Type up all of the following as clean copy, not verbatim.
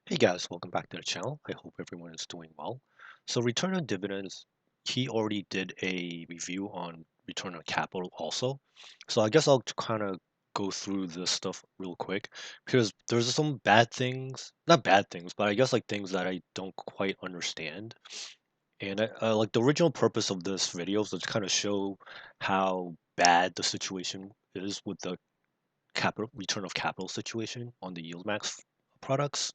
Hey guys, welcome back to the channel. I hope everyone is doing well. So return on dividends, he already did a review on return on capital also. So I guess I'll kind of go through this stuff real quick because there's some bad things, not bad things, but I guess like things that I don't quite understand. And like the original purpose of this video is to kind of show how bad the situation is with the capital return of capital situation on the YieldMax products.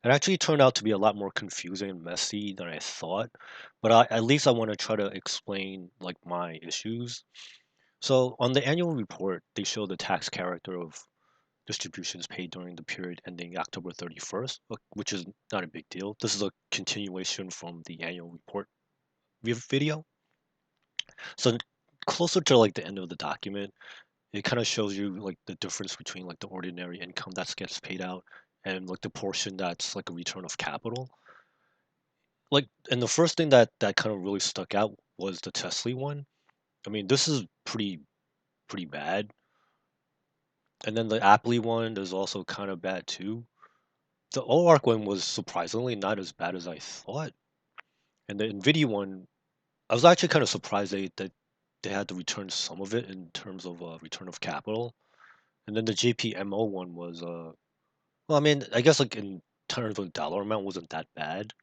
It actually turned out to be a lot more confusing and messy than I thought, but at least I want to try to explain like my issues. So on the annual report, they show the tax character of distributions paid during the period ending October 31st, which is not a big deal. This is a continuation from the annual report video. So closer to like the end of the document, it kind of shows you like the difference between like the ordinary income that gets paid out and like the portion that's like a return of capital. Like, and the first thing that kind of really stuck out was the TSLY one. I mean, this is pretty bad. And then the APLY one is also kind of bad too. The OARK one was surprisingly not as bad as I thought. And the NVDY one, I was actually kind of surprised that they had to return some of it in terms of return of capital. And then the JPMO one was well, I mean, I guess like in terms of dollar amount wasn't that bad.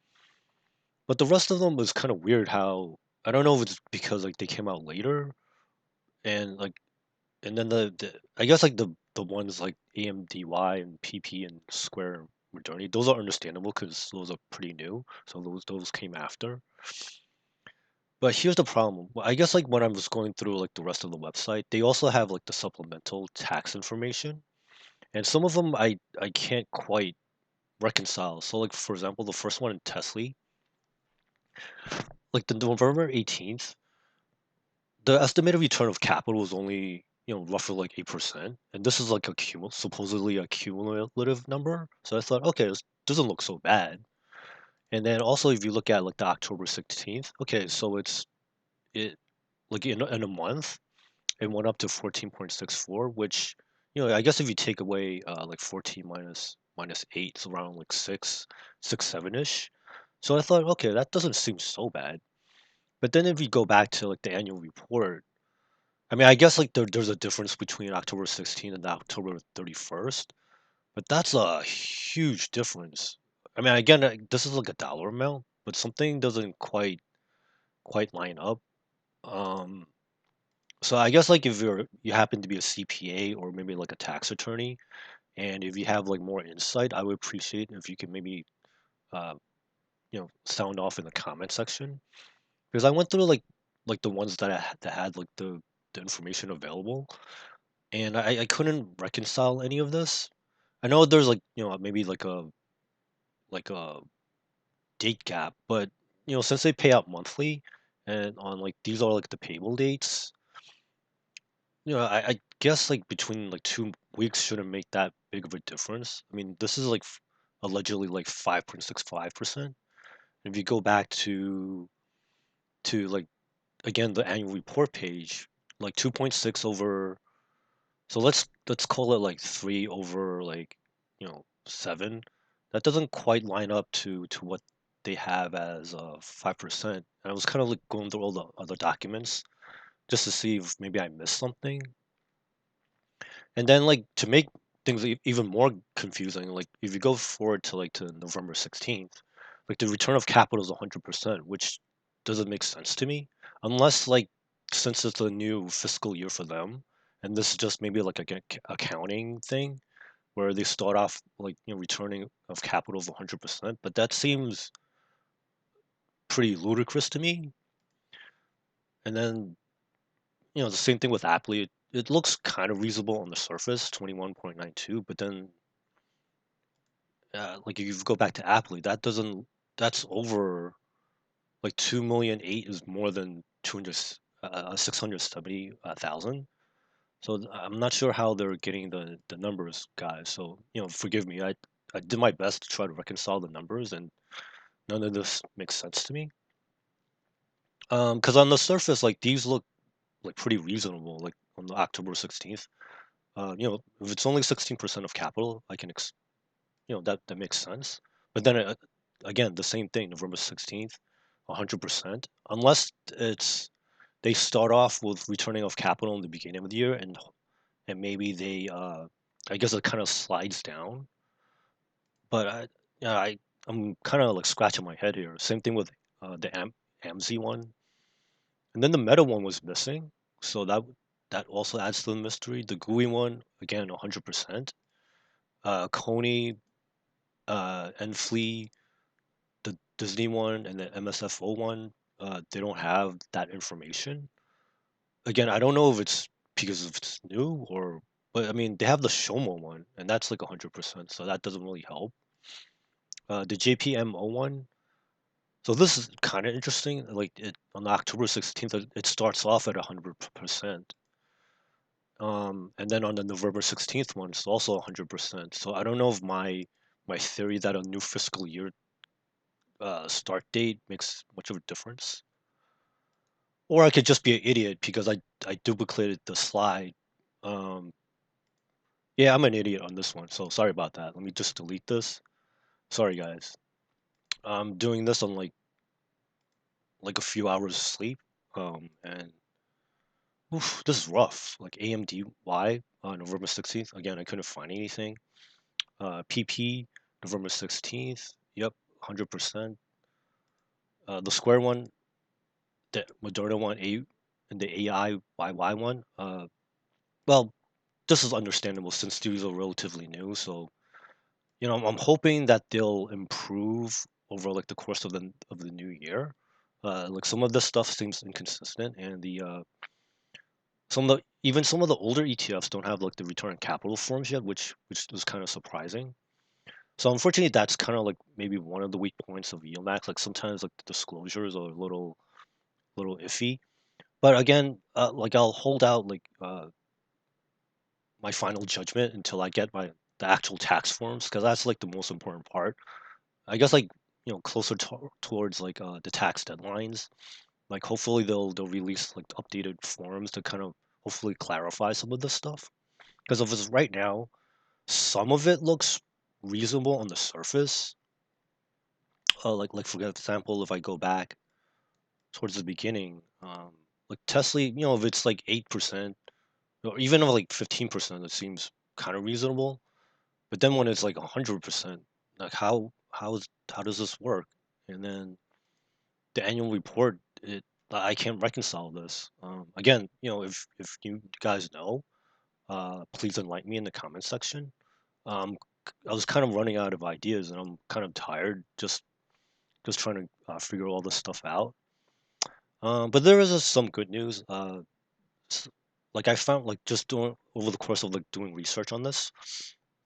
But the rest of them was kind of weird how I don't know if it's because like they came out later and like and then the I guess like the ones like AMDY and PP and Square Modernity, those are understandable because those are pretty new. So those came after. But here's the problem. Well, I guess like when I was going through like the rest of the website, they also have like the supplemental tax information. And some of them I can't quite reconcile. So like for example, the first one in TSLY, like the November 18th, the estimated return of capital is only roughly like 8%, and this is like a supposedly a cumulative number. So I thought, okay, this doesn't look so bad. And then also if you look at like the October 16th, okay, so it like in a month it went up to 14.64, which I guess if you take away like 14 minus 8, it's around like 7 ish. So I thought, okay, that doesn't seem so bad. But then if you go back to like the annual report, I mean, I guess like there's a difference between October 16th and October 31st, but that's a huge difference. I mean, again, this is like a dollar amount, but something doesn't quite line up. Um, so I guess like if you happen to be a CPA or maybe like a tax attorney, and if you have like more insight, I would appreciate if you could maybe uh, sound off in the comment section because I went through like the ones that had like the information available, and I couldn't reconcile any of this. I know there's like maybe like a date gap, but since they pay out monthly, and on like these are like the payable dates, I guess like between like 2 weeks shouldn't make that big of a difference. I mean, this is like allegedly like 5.65%. If you go back to like again the annual report page, like 2.6 over. So let's call it like 3 over like 7. That doesn't quite line up to what they have as 5%. And I was kind of like going through all the other documents just to see if maybe I missed something. And then like to make things even more confusing, like if you go forward to like to November 16th, like the return of capital is 100%, which doesn't make sense to me unless like since it's a new fiscal year for them, and this is just maybe like a accounting thing where they start off like returning of capital of 100%, but that seems pretty ludicrous to me. And then the same thing with APLY. It looks kind of reasonable on the surface, 21.92, but then like if you go back to APLY, that's over like 2,000,008 is more than 670,000. So I'm not sure how they're getting the numbers, guys. So forgive me. I did my best to try to reconcile the numbers, and none of this makes sense to me. Because on the surface, like these look like pretty reasonable. Like on the October 16th, if it's only 16% of capital, I can that makes sense. But then again, the same thing, November 16th, 100%. Unless they start off with returning of capital in the beginning of the year, and maybe they I guess it kind of slides down. But yeah, I'm kind of like scratching my head here. Same thing with the AMZY one, and then the Meta one was missing, so that also adds to the mystery. The GOOY one, again, 100%. CONY, NFLY, the Disney one, and the MSFO one, they don't have that information. Again, I don't know if it's because it's new or, but I mean, they have the SHOMO one, and that's like 100%, so that doesn't really help. The JPMO one, so this is kind of interesting. Like on October 16th, it starts off at 100%. And then on the November 16th one, it's also 100%. So I don't know if my theory that a new fiscal year start date makes much of a difference, or I could just be an idiot because I duplicated the slide. Um, yeah, I'm an idiot on this one, so sorry about that. Let me just delete this. Sorry, guys. I'm doing this on like a few hours of sleep. And oof, this is rough. Like AMDY on November 16th. Again, I couldn't find anything. PP November 16th. Yep, 100%. The Square one, the Moderna one, and the AIYY one. Well, this is understandable since these are relatively new. So I'm hoping that they'll improve over like the course of the new year. Like some of this stuff seems inconsistent, and the even some of the older ETFs don't have like the return on capital forms yet, which was kind of surprising. So unfortunately, that's kind of like maybe one of the weak points of YieldMax. Like sometimes like the disclosures are a little iffy. But again, like I'll hold out like my final judgment until I get the actual tax forms because that's like the most important part. I guess like closer towards like the tax deadlines. Like hopefully they'll release like updated forms to kind of hopefully clarify some of this stuff. Because if it's right now, some of it looks reasonable on the surface. Like for example, if I go back towards the beginning, like Tesla, if it's like 8% or even if like 15%, it seems kind of reasonable. But then when it's like 100%, like how does this work? And then the annual report, I can't reconcile this. Again, if you guys know, please enlighten me in the comment section. Um, I was kind of running out of ideas, and I'm kind of tired just trying to figure all this stuff out. But there is some good news. S- like I found like just doing over the course of like doing research on this,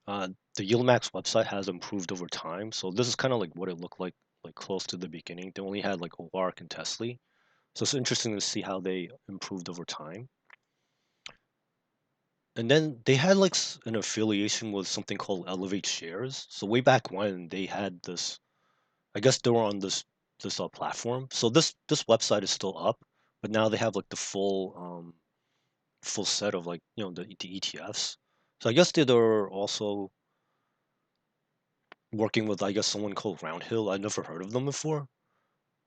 uh, the YieldMax website has improved over time. So this is kind of like what it looked like close to the beginning. They only had like OARK and TSLY. So it's interesting to see how they improved over time. And then they had like an affiliation with something called Elevate Shares. So way back when they had this, I guess they were on this platform. So this website is still up, but now they have like the full set of like the ETFs. So I guess they're also working with I guess someone called Roundhill. I never heard of them before.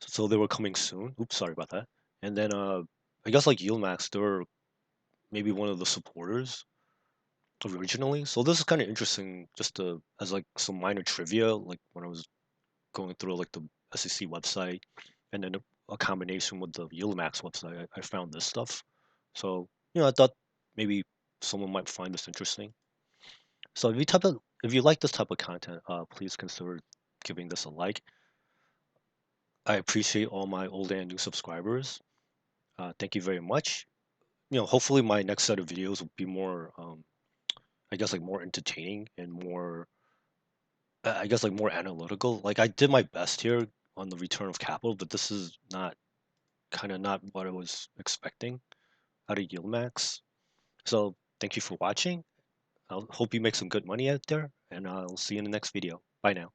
So they were coming soon. Oops, sorry about that. And then I guess like YieldMax, they're maybe one of the supporters originally. So this is kind of interesting just as like some minor trivia, like when I was going through like the SEC website and then a combination with the YieldMax website, I found this stuff. So, I thought maybe someone might find this interesting. So if you like this type of content, please consider giving this a like. I appreciate all my old and new subscribers. Thank you very much. Hopefully my next set of videos will be more, I guess like more entertaining and more I guess like more analytical. Like I did my best here on the return of capital, but this is not what I was expecting out of YieldMax. So thank you for watching. I hope you make some good money out there, and I'll see you in the next video. Bye now.